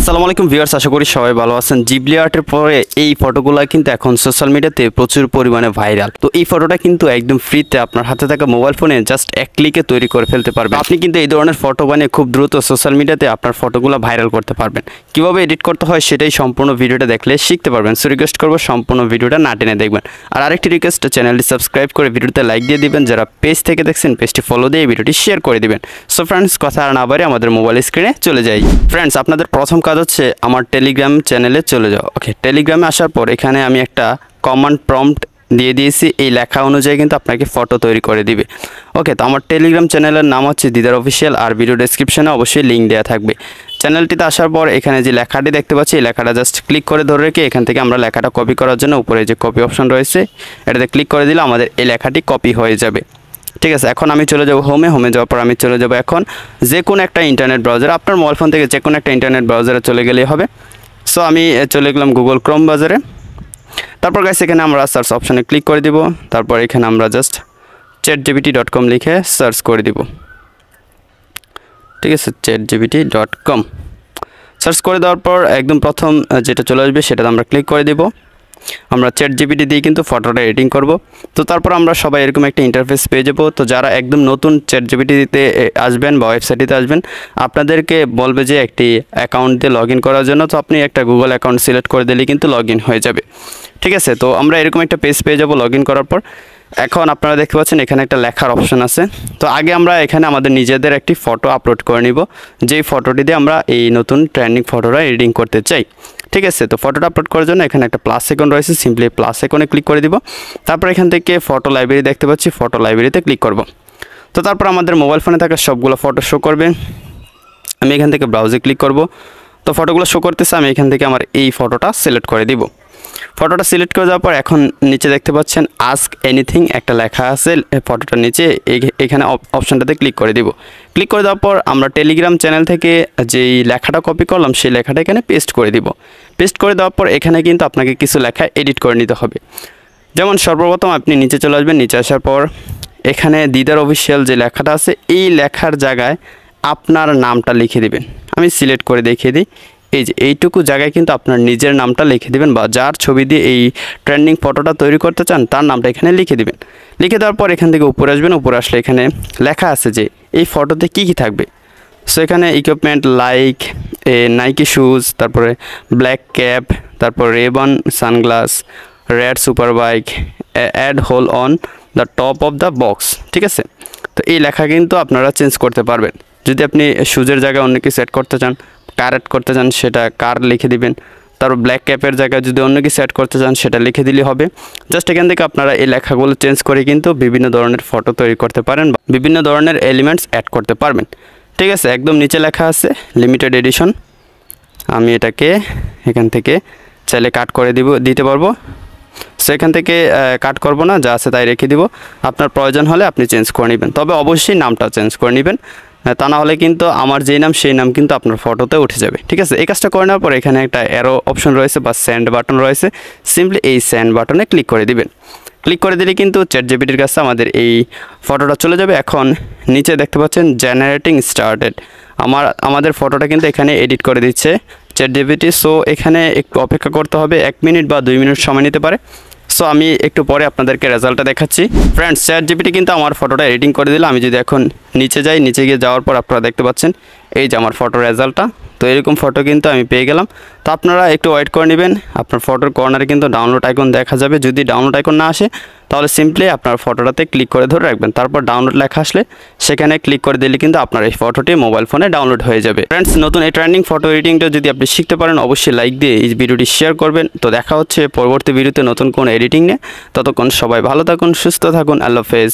আসসালামু আলাইকুম ভিউয়ার্স, আশা করি সবাই ভালো আছেন। জিবলি আর্টের পরে এই ফটোগুলো কিন্তু এখন সোশ্যাল মিডিয়াতে প্রচুর পরিমাণে ভাইরাল। তো এই ফটোটা কিন্তু একদম ফ্রিতে আপনার হাতে থাকা মোবাইল ফোনে জাস্ট এক ক্লিকে তৈরি করে ফেলতে পারবেন। আপনি কিন্তু এই ধরনের ফটো বানিয়ে খুব দ্রুত সোশ্যাল মিডিয়াতে আপনার ফটোগুলো ভাইরাল করতে পারবেন। কিভাবে এডিট করতে হয় সেটাই সম্পূর্ণ ভিডিওটা দেখলে শিখতে পারবেন। সো রিকোয়েস্ট করবো সম্পূর্ণ ভিডিওটা না টেনে দেখবেন। আর আরেকটি রিকোয়েস্ট, চ্যানেলটি সাবস্ক্রাইব করে ভিডিওতে লাইক দিয়ে দিবেন। যারা পেজ থেকে দেখছেন পেজটি ফলো দিয়ে ভিডিওটি শেয়ার করে দিবেন। সো ফ্রেন্ডস, কথা আর না বাড়িয়ে আমাদের মোবাইল স্ক্রিনে চলে যাই। ফ্রেন্ডস, আপনাদের প্রথম কাজ হচ্ছে আমার টেলিগ্রাম চ্যানেলে চলে যাও। ওকে, টেলিগ্রামে আসার পর এখানে আমি একটা কমান্ড প্রম্পট দিয়ে দিয়েছি। এই লেখা অনুযায়ী কিন্তু আপনাকে ফটো তৈরি করে দিবে। ওকে, তো আমার টেলিগ্রাম চ্যানেলের নাম হচ্ছে দিদার অফিসিয়াল, আর ভিডিও ডেসক্রিপশনে অবশ্যই লিঙ্ক দেওয়া থাকবে। চ্যানেলটিতে আসার পর এখানে যে লেখাটি দেখতে পাচ্ছি, এই লেখাটা জাস্ট ক্লিক করে ধরে রেখে এখান থেকে আমরা লেখাটা কপি করার জন্য উপরে যে কপি অপশন রয়েছে এটাতে ক্লিক করে দিলে আমাদের এই লেখাটি কপি হয়ে যাবে। ঠিক আছে, এখন আমি চলে যাব হোমে যাওয়ার পর আমি চলে যাব এখন যে কোনো একটা ইন্টারনেট ব্রাউজার। আপনার মোবাইল ফোন থেকে যে কোনো একটা ইন্টারনেট ব্রাউজারে চলে গেলেই হবে। সো আমি চলে গেলাম গুগল ক্রোম ব্রাউজারে। তারপর গাইস এখানে আমরা সার্চ অপশানে ক্লিক করে দিব। তারপর এখানে আমরা জাস্ট chatgpt.com লিখে সার্চ করে দিব। ঠিক আছে, chatgpt.com সার্চ করে দেওয়ার পর একদম প্রথম যেটা চলে আসবে সেটাতে আমরা ক্লিক করে দিব। আমরা ChatGPT দিয়ে কিন্তু ফটোটা এডিটিং করব। তো তারপর আমরা সবাই এরকম একটা ইন্টারফেস পেয়ে যাব। তো যারা একদম নতুন ChatGPT দিতে আসবেন বা ওয়েবসাইটে আসবেন, আপনাদেরকে বলবে যে একটি অ্যাকাউন্ট দিয়ে লগ ইন করার জন্য। তো আপনি একটা গুগল অ্যাকাউন্ট সিলেক্ট করে দিলেই কিন্তু লগ ইন হয়ে যাবে। ঠিক আছে, তো আমরা এরকম একটা পেজ পেয়ে যাব লগ ইন করার পর। এখন আপনারা দেখতে পাচ্ছেন এখানে একটা লেখার অপশন আছে। তো আগে আমরা এখানে আমাদের নিজেদের একটি ফটো আপলোড করে নিব, যেই ফটোটি দিয়ে আমরা এই নতুন ট্রেন্ডিং ফটোটা এডিটিং করতে চাই। ঠিক আছে, তো ফটোটা আপলোড করার জন্য এখানে একটা প্লাস আইকন রয়েছে, সিম্পলি প্লাস আইকনে ক্লিক করে দিব। তারপর এখান থেকে ফটো লাইব্রেরি দেখতে পাচ্ছি, ফটো লাইব্রেরিতে ক্লিক করব। তো তারপর আমাদের মোবাইল ফোনে থাকা সবগুলো ফটো শো করবে। আমি এখান থেকে ব্রাউজে ক্লিক করব। তো ফটোগুলো শো করতেছে, আমি এখান থেকে আমার এই ফটোটা সিলেক্ট করে দিব। ফটোটা সিলেক্ট করে যাওয়ার পর এখন নিচে দেখতে পাচ্ছেন আস্ক এনিথিং একটা লেখা আছে ফটোটার নিচে, এখানে অপশানটাতে ক্লিক করে দিব। ক্লিক করে দেওয়ার পর আমরা টেলিগ্রাম চ্যানেল থেকে যেই লেখাটা কপি করলাম সেই লেখাটা এখানে পেস্ট করে দিব। পেস্ট করে দেওয়ার পর এখানে কিন্তু আপনাকে কিছু লেখা এডিট করে নিতে হবে। যেমন সর্বপ্রথম আপনি নিচে চলে আসবেন। নিচে আসার পর এখানে দিদার অফিসিয়াল যে লেখাটা আছে এই লেখার জায়গায় আপনার নামটা লিখে দিবেন। আমি সিলেক্ট করে দেখিয়ে দিই। এই যে এইটুকু জায়গায় কিন্তু আপনার নিজের নামটা লিখে দিবেন, বা যার ছবি দিয়ে এই ট্রেন্ডিং ফটোটা তৈরি করতে চান তার নামটা এখানে লিখে দিবেন। লিখে দেওয়ার পর এখান থেকে উপরে আসবেন। উপরে আসলে এখানে লেখা আছে যে এই ফটোতে কী কী থাকবে। সো এখানে ইকুইপমেন্ট লাইক নাইকি শুজ, তারপরে ব্ল্যাক ক্যাপ, তারপর Ray Ban sunglass, red super bike, add whole on the top of the box. ঠিক আছে, তো এই লেখা কিন্তু আপনারা চেঞ্জ করতে পারবেন। যদি আপনি শুজের জায়গায় অন্য কিছু সেট করতে চান, কার অ্যাড করতে চান সেটা কার লিখে দিবেন। তারপর ব্ল্যাক ক্যাপের জায়গায় যদি অন্য কিছু অ্যাড করতে চান সেটা লিখে দিলেই হবে। জাস্ট এখান থেকে আপনারা এই লেখাগুলো চেঞ্জ করে কিন্তু বিভিন্ন ধরনের ফটো তৈরি করতে পারেন বা বিভিন্ন ধরনের এলিমেন্টস অ্যাড করতে পারবেন। ঠিক আছে, একদম নিচে লেখা আছে লিমিটেড এডিশন। আমি এটাকে এখান থেকে চাইলে কাট করে দিতে পারবো। সো এখান থেকে কাট করব না, যা আছে তাই রেখে দিব। আপনার প্রয়োজন হলে আপনি চেঞ্জ করে নেবেন, তবে অবশ্যই নামটা চেঞ্জ করে নেবেন, তা না হলে কিন্তু আমার যেই নাম সেই নাম কিন্তু আপনার ফটোতে উঠে যাবে। ঠিক আছে, এই কাজটা করে নেওয়ার পর এখানে একটা অ্যারো অপশন রয়েছে বা সেন্ড বাটন রয়েছে, সিম্পলি এই সেন্ড বাটনে ক্লিক করে দিবেন। ক্লিক করে দিলে কিন্তু ChatGPTর কাছে আমাদের এই ফটোটা চলে যাবে। এখন নিচে দেখতে পাচ্ছেন জেনারেটিং স্টার্টেড, আমাদের ফটোটা কিন্তু এখানে এডিট করে দিচ্ছে ChatGPT। সো এখানে একটু অপেক্ষা করতে হবে, 1 মিনিট বা 2 মিনিট সময় নিতে পারে। সো আমি একটু পরে আপনাদেরকে রেজাল্টটা দেখাচ্ছি। ফ্রেন্ডস, ChatGPT কিন্তু আমার ফটোটা এডিটিং করে দিল। আমি যদি এখন নিচে যাই, নিচে গিয়ে যাওয়ার পর আপনারা দেখতে পাচ্ছেন এই যে আমার ফটো রেজাল্টটা। তো এরকম ফটো কিন্তু আমি পেয়ে গেলাম। তো আপনারা একটু ওয়েট করে নেবেন, আপনার ফটোর কর্নারে কিন্তু ডাউনলোড আইকন দেখা যাবে। যদি ডাউনলোড আইকন না আসে তাহলে সিম্পলি আপনার ফটোটাতে ক্লিক করে ধরে রাখবেন। তারপর ডাউনলোড লেখা আসলে সেখানে ক্লিক করে দিলে কিন্তু আপনার এই ফটোটি মোবাইল ফোনে ডাউনলোড হয়ে যাবে। ফ্রেন্ডস, নতুন এই ট্রেন্ডিং ফটো এডিটিংটা যদি আপনি শিখতে পারেন অবশ্যই লাইক দিয়ে এই ভিডিওটি শেয়ার করবেন। তো দেখা হচ্ছে পরবর্তী ভিডিওতে নতুন কোন এডিটিং নিয়ে। ততক্ষণ সবাই ভালো থাকুন, সুস্থ থাকুন, আল্লাহ হাফেজ।